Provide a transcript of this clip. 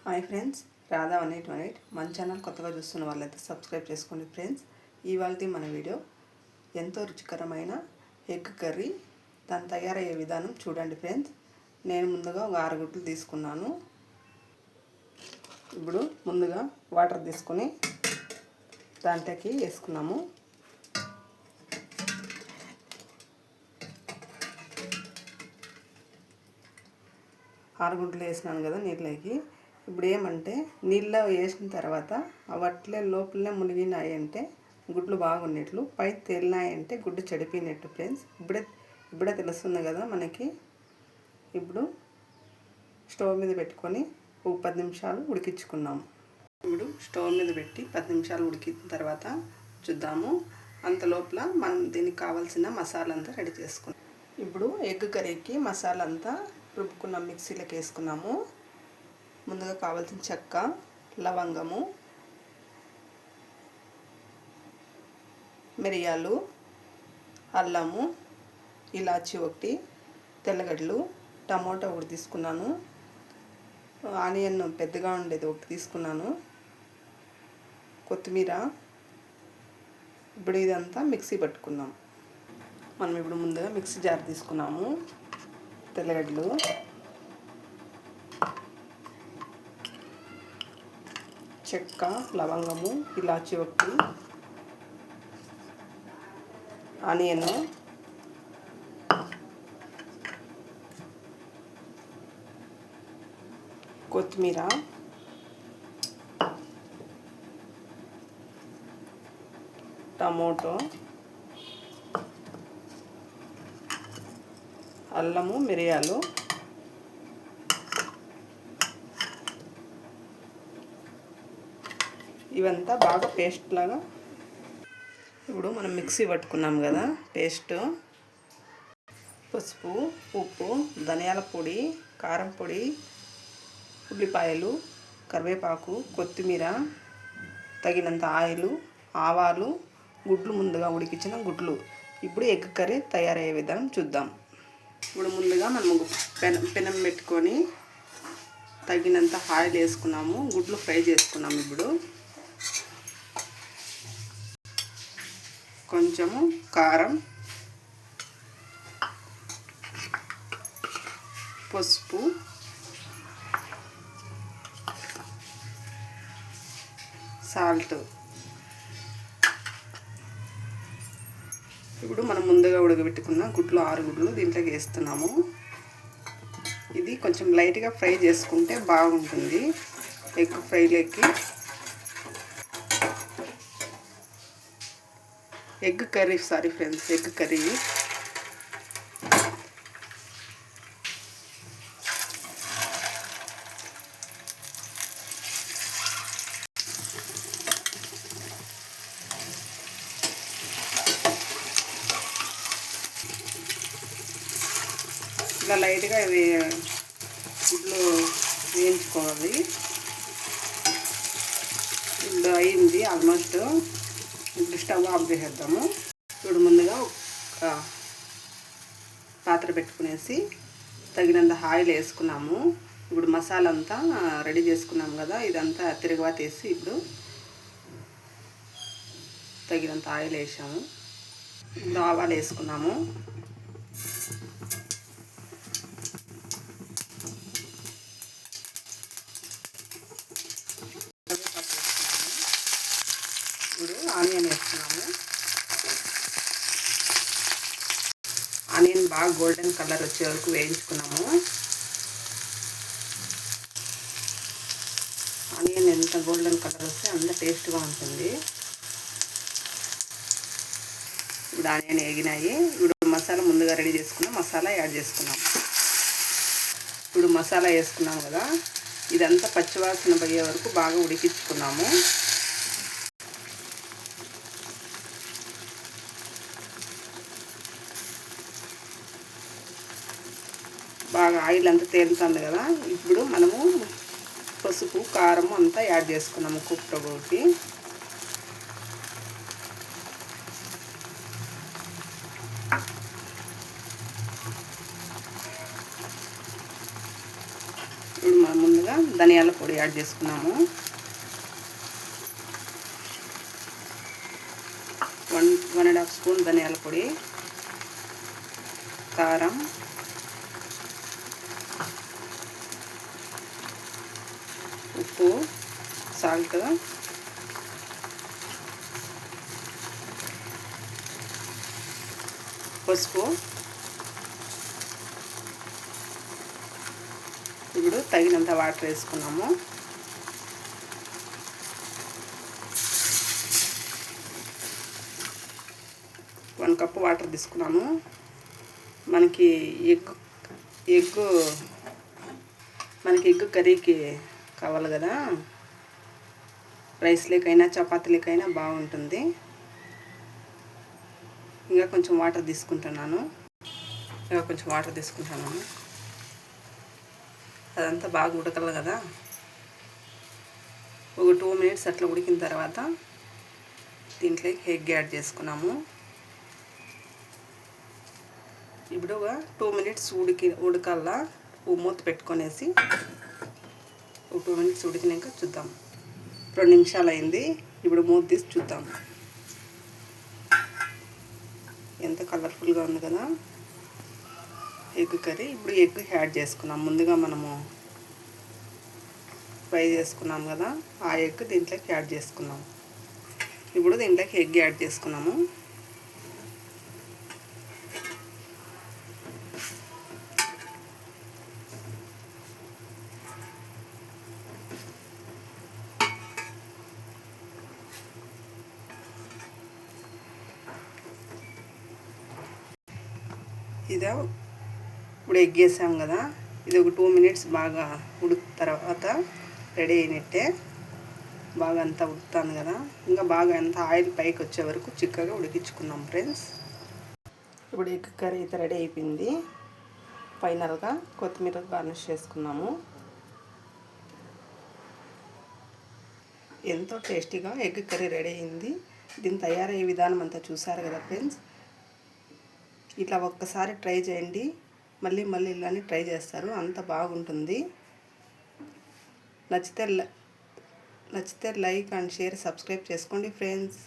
Hi friends, Radha 1818 మన channel కొత్తగా చూస్తున్న వాళ్ళైతే సబ్స్క్రైబ్ చేసుకోండి ఫ్రెండ్స్. ఇవాళ మన వీడియో ఎంతో రుచికరమైన ఎగ్ కర్రీ. దాని తయారయ్యే విధానం చూడండి ఫ్రెండ్స్. నేను ముందుగా ఒక 6 గుడ్లు తీసుకున్నాను. ఇప్పుడు ముందుగా వాటర్ తీసుకొని దాంట్లోకి వేసుకున్నాము. ఆరు గుడ్లు వేసినాను కదా నీళ్ళకి. ఇప్పుడు ఏమంటే నీళ్ళ వేసిన తర్వాత అట్లే లోపలనే మునిగినాయంటే గుడ్లు బాగున్నట్లు, పై తేలినాయంటే గుడ్డు చెడిపోయినట్టు ఫ్రెండ్స్. ఇప్పుడే తెలుస్తుంది కదా మనకి. ఇప్పుడు స్టవ్ మీద పెట్టుకొని ఒక 10 నిమిషాలు ఉడికించుకున్నాము. ఇప్పుడు స్టవ్ మీద పెట్టి 10 నిమిషాలు ఉడికిన తర్వాత చూద్దాము. అంత లోపల మనం దీనికి కావాల్సిన మసాలా అంతా రెడీ చేసుకున్నాం. ఇప్పుడు ఎగ్ కర్రీకి మసాలా అంతా రుబ్బుకున్నాం, మిక్సీలోకి వేసుకున్నాము. ముందుగా కావాల్సిన చెక్క, లవంగము, మిరియాలు, అల్లము, ఇలాచి ఒకటి, తెల్లగడ్డలు, టమోటా ఒకటి తీసుకున్నాను, ఆనియన్ పెద్దగా ఉండేది ఒకటి తీసుకున్నాను, కొత్తిమీర. ఇప్పుడు ఇదంతా మిక్సీ పట్టుకున్నాం. మనం ఇప్పుడు ముందుగా మిక్సీ జార్ తీసుకున్నాము. తెల్లగడ్డలు, చెక్క, లవంగము, ఇలాచి ఒకటి, ఆనియన్, కొత్తిమీర, టమోటో, అల్లము, మిరియాలు, ఇవంతా బాగా పేస్ట్ లాగా. ఇప్పుడు మనం మిక్సీ పట్టుకున్నాం కదా పేస్ట్. పసుపు, ఉప్పు, ధనియాల పొడి, కారం పొడి, ఉల్లిపాయలు, కరివేపాకు, కొత్తిమీర, తగినంత ఆయిలు, ఆవాలు, గుడ్లు, ముందుగా ఉడికించిన గుడ్లు. ఇప్పుడు ఎగ్ కర్రీ తయారయ్యే విధానం చూద్దాం. ఇప్పుడు ముందుగా మనం పెనం పెట్టుకొని తగినంత ఆయిల్ వేసుకున్నాము. గుడ్లు ఫ్రై చేసుకున్నాము. ఇప్పుడు కొంచెము కారం, పసుపు, సాల్ట్. ఇప్పుడు మనం ముందుగా ఉడకబెట్టుకున్న గుడ్లు 6 గుడ్లు దీంట్లోకి వేస్తున్నాము. ఇది కొంచెం లైట్గా ఫ్రై చేసుకుంటే బాగుంటుంది ఎగ్ ఫ్రైలోకి. Egg curry egg curry. ఇలా లైట్గా గుడ్లు వేయించుకోవాలి. ఇప్పుడు అయింది ఆల్మోస్ట్. ఇప్పుడు స్టవ్ ఆఫ్ చేసేద్దాము. ఇప్పుడు ముందుగా ఒక పాత్ర పెట్టుకునేసి తగినంత ఆయిల్ వేసుకున్నాము. ఇప్పుడు మసాలా అంతా రెడీ చేసుకున్నాము కదా, ఇదంతా తిరగవాత వేసి ఇప్పుడు తగినంత ఆయిల్ వేసాము. ఇప్పుడు ఆవాలు వేసుకున్నాము. ఇప్పుడు ఆనియన్ వేస్తున్నాము. ఆనియన్ బాగా గోల్డెన్ కలర్ వచ్చే వరకు వేయించుకున్నాము. ఆనియన్ ఎంత గోల్డెన్ కలర్ వస్తే అంత టేస్ట్గా ఉంటుంది. ఇప్పుడు ఆనియన్ వేగినాయి. ఇప్పుడు మసాలా ముందుగా రెడీ చేసుకున్న మసాలా యాడ్ చేసుకున్నాం. ఇప్పుడు మసాలా వేసుకున్నాం కదా, ఇదంతా పచ్చివాసన పోయే వరకు బాగా ఉడికించుకున్నాము. బాగా ఆయిల్ అంతా తేలుతుంది కదా. ఇప్పుడు మనము పసుపు, కారం అంతా యాడ్ చేసుకున్నాము. కుక్కతో ఒకటి ఇప్పుడు మనం ముందుగా ధనియాల పొడి యాడ్ చేసుకున్నాము. 1.5 స్పూన్ ధనియాల పొడి, కారం, ఉప్పు, సాల్ట్, పసుపు. ఇప్పుడు తగినంత వాటర్ వేసుకున్నాము. వన్ కప్ వాటర్ తీసుకున్నాము. మనకి ఎగ్ కర్రీకి కావాలి కదా, రైస్లేకైనా చపాతీలకైనా బాగుంటుంది. ఇంకా కొంచెం వాటర్ తీసుకుంటున్నాను. అదంతా బాగా ఉడకాలి కదా. ఒక 2 మినిట్స్ అట్లా ఉడికిన తర్వాత దీంట్లోకి ఎగ్ యాడ్ చేసుకున్నాము. ఇప్పుడు ఒక 2 మినిట్స్ ఉడకాల. మూత పెట్టుకొనేసి ఒక 2 మినిట్స్ ఉడికినాక చూద్దాం. 2 నిమిషాలు అయింది. ఇప్పుడు మూత తీసి చూద్దాం. ఎంత కలర్ఫుల్గా ఉంది కదా ఎగ్ కర్రీ. ఇప్పుడు ఎగ్ యాడ్ చేసుకున్నాం. ముందుగా మనము ఫ్రై చేసుకున్నాం కదా, ఆ ఎగ్ దీంట్లోకి యాడ్ చేసుకున్నాం. ఇప్పుడు దీంట్లోకి ఎగ్ యాడ్ చేసుకున్నాము. ఇప్పుడు ఎగ్ వేసాం కదా, ఇది ఒక 2 మినిట్స్ బాగా ఉడికిన తర్వాత రెడీ అయినట్టే. బాగా అంతా ఉడుకుతాను కదా, ఇంకా బాగా అంతా ఆయిల్ పైకి వచ్చే వరకు చిక్కగా ఉడికించుకున్నాం ఫ్రెండ్స్. ఇప్పుడు ఎగ్ కర్రీ అయితే రెడీ అయిపోయింది. ఫైనల్గా కొత్తిమీర గార్నిష్ చేసుకున్నాము. ఎంతో టేస్టీగా ఎగ్ కర్రీ రెడీ అయింది. దీని తయారయ్యే విధానం అంతా చూసారు కదా ఫ్రెండ్స్. ఇట్లా ఒక్కసారి ట్రై చేయండి, మళ్ళీ ఇలానే ట్రై చేస్తారు. అంత బాగుంటుంది. నచ్చితే లైక్ అండ్ షేర్, సబ్స్క్రైబ్ చేసుకోండి ఫ్రెండ్స్.